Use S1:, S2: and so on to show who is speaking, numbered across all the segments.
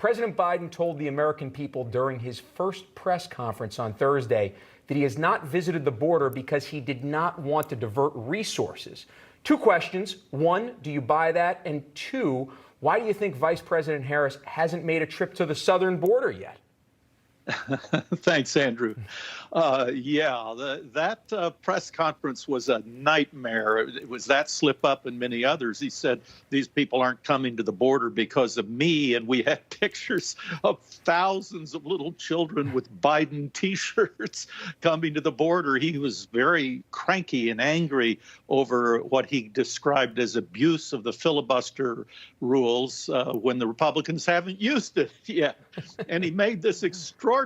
S1: President Biden told the American people during his first press conference on Thursday that he has not visited the border because he did not want to divert resources. Two questions. One, do you buy that? And two, why do you think Vice President Harris hasn't made a trip to the southern border yet?
S2: Thanks, Andrew. That press conference was a nightmare. It was that slip up and many others. He said, these people aren't coming to the border because of me. And we had pictures of thousands of little children with Biden T-shirts coming to the border. He was very cranky and angry over what he described as abuse of the filibuster rules when the Republicans haven't used it yet. And he made this extraordinary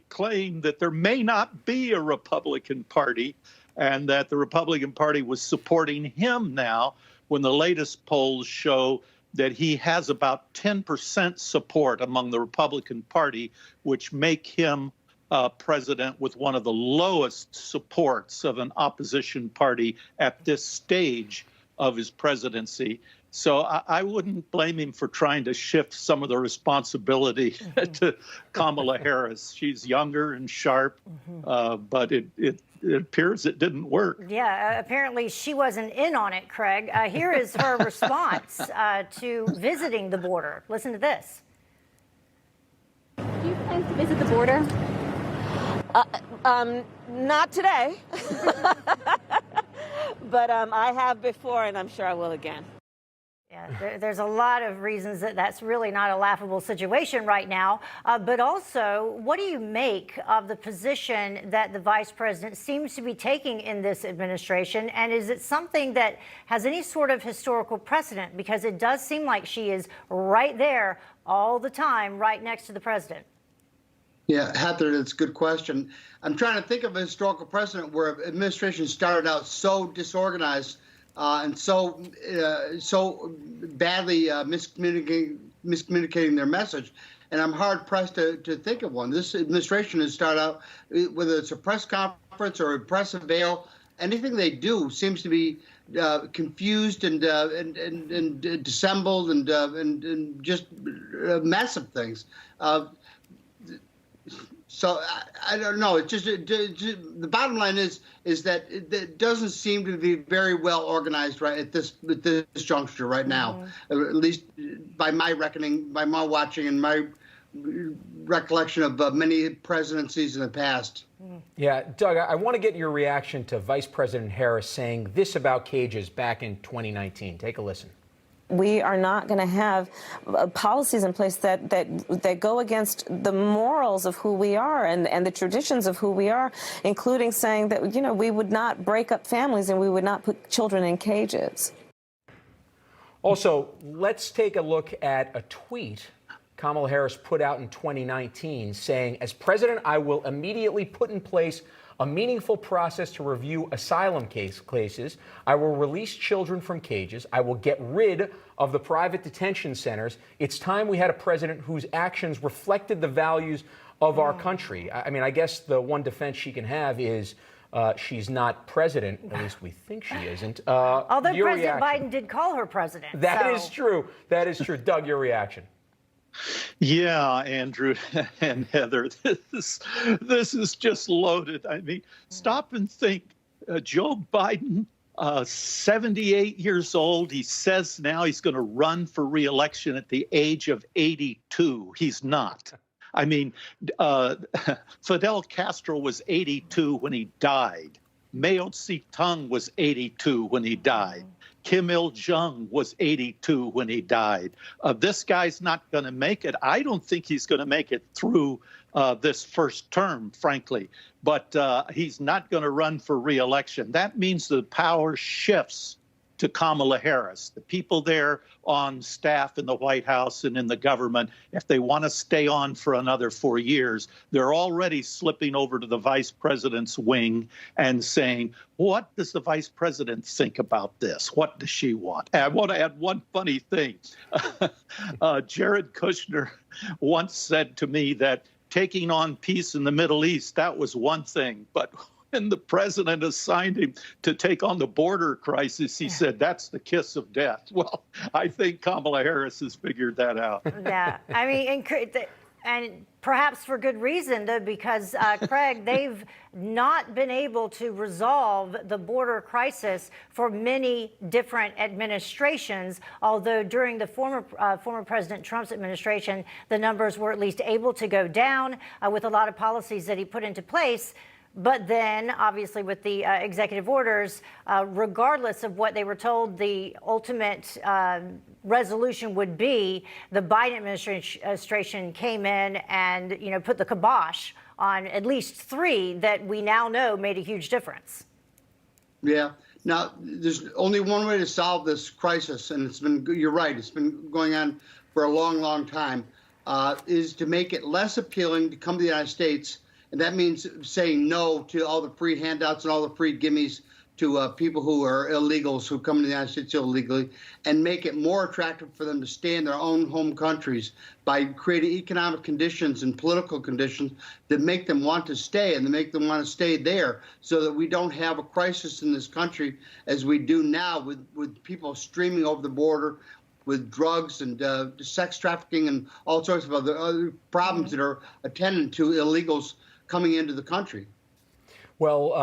S2: claim that there may not be a Republican Party and that the Republican Party was supporting him now when the latest polls show that he has about 10% support among the Republican Party, which make him president with one of the lowest supports of an opposition party at this stage of his presidency. So I wouldn't blame him for trying to shift some of the responsibility to Kamala Harris. She's younger and sharp, but it appears it didn't work.
S3: Yeah, apparently she wasn't in on it, Craig. Here is her response to visiting the border. Listen to this.
S4: Do you plan to visit the border?
S5: Not today, but I have before, and I'm sure I will again.
S3: Yeah, there's a lot of reasons that that's really not a laughable situation right now. But also, what do you make of the position that the vice president seems to be taking in this administration? And is it something that has any sort of historical precedent? Because it does seem like she is right there all the time, right next to the president.
S6: Yeah, Heather, that's a good question. I'm trying to think of a historical precedent where administration started out so disorganized and so badly miscommunicating their message. And I'm hard pressed to think of one. This administration has started out, whether it's a press conference or a press avail, anything they do seems to be confused and dissembled and just a mess of things. So I don't know. It's just the bottom line is that it doesn't seem to be very well organized right at this juncture right now. At least by my reckoning, by my watching, and my recollection of many presidencies in the past.
S1: Yeah, Doug, I want to get your reaction to Vice President Harris saying this about cages back in 2019. Take a listen.
S5: We are not going to have policies in place that go against the morals of who we are and the traditions of who we are, including saying that, you know, we would not break up families and we would not put children in cages.
S1: Also, let's take a look at a tweet Kamala Harris put out in 2019 saying, as president, I will immediately put in place a meaningful process to review asylum cases. I will release children from cages. I will get rid of the private detention centers. It's time we had a president whose actions reflected the values of our country. I mean, I guess the one defense she can have is she's not president. At least we think she isn't.
S3: Although President Biden did call her president.
S1: That is true. That is true. Doug, your reaction.
S2: Yeah, Andrew and Heather, this is just loaded. I mean, stop and think. Joe Biden, 78 years old. He says now he's going to run for re-election at the age of 82. He's not. I mean, Fidel Castro was 82 when he died. Mao Zedong was 82 when he died. Kim Il-jung was 82 when he died. This guy's not going to make it. I don't think he's going to make it through this first term, frankly. But he's not going to run for re-election. That means the power shifts to Kamala Harris. The people there on staff in the White House and in the government, if they want to stay on for another 4 years, they're already slipping over to the vice president's wing and saying, what does the vice president think about this? What does she want? And I want to add one funny thing. Jared Kushner once said to me that taking on peace in the Middle East, that was one thing, but when the president assigned him to take on the border crisis, he said, that's the kiss of death. Well, I think Kamala Harris has figured that out.
S3: Yeah, I mean, and perhaps for good reason, though, because, Craig, they've not been able to resolve the border crisis for many different administrations, although during the former President Trump's administration, the numbers were at least able to go down with a lot of policies that he put into place. But then, obviously, with the executive orders, regardless of what they were told the ultimate resolution would be, the Biden administration came in and, put the kibosh on at least 3 that we now know made a huge difference.
S6: Yeah. Now, there's only one way to solve this crisis, and you're right, it's been going on for a long, long time, is to make it less appealing to come to the United States. And that means saying no to all the free handouts and all the free gimmies to people who are illegals who come to the United States illegally, and make it more attractive for them to stay in their own home countries by creating economic conditions and political conditions that make them want to stay and that make them want to stay there, so that we don't have a crisis in this country as we do now with people streaming over the border with drugs and sex trafficking and all sorts of other problems that are attendant to illegals coming into the country.
S1: Well,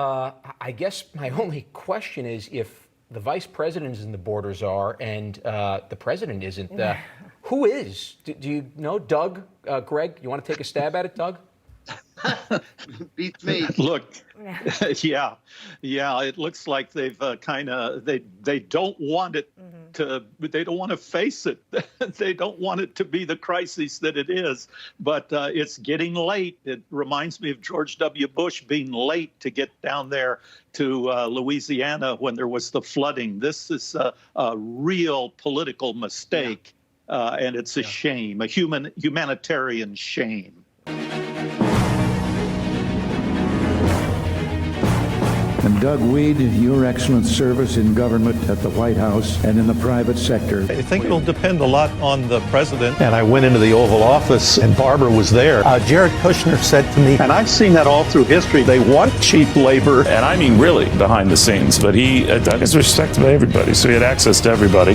S1: I guess my only question is, if the vice president is in the border czar and the president isn't, who is? Do you know? Doug, Greg, you want to take a stab at it, Doug?
S6: Beats me.
S2: Look, yeah, it looks like they've they don't want it to, they don't want to face it. They don't want it to be the crisis that it is, but it's getting late. It reminds me of George W. Bush being late to get down there to Louisiana when there was the flooding. This is a real political mistake, and it's a shame, a humanitarian shame.
S7: And Doug Weed, your excellent service in government at the White House and in the private sector.
S8: I think it'll depend a lot on the president. And I went into the Oval Office and Barbara was there. Jared Kushner said to me, and I've seen that all through history, they want cheap labor.
S9: And I mean really behind the scenes, but he is respected by everybody. So he had access to everybody.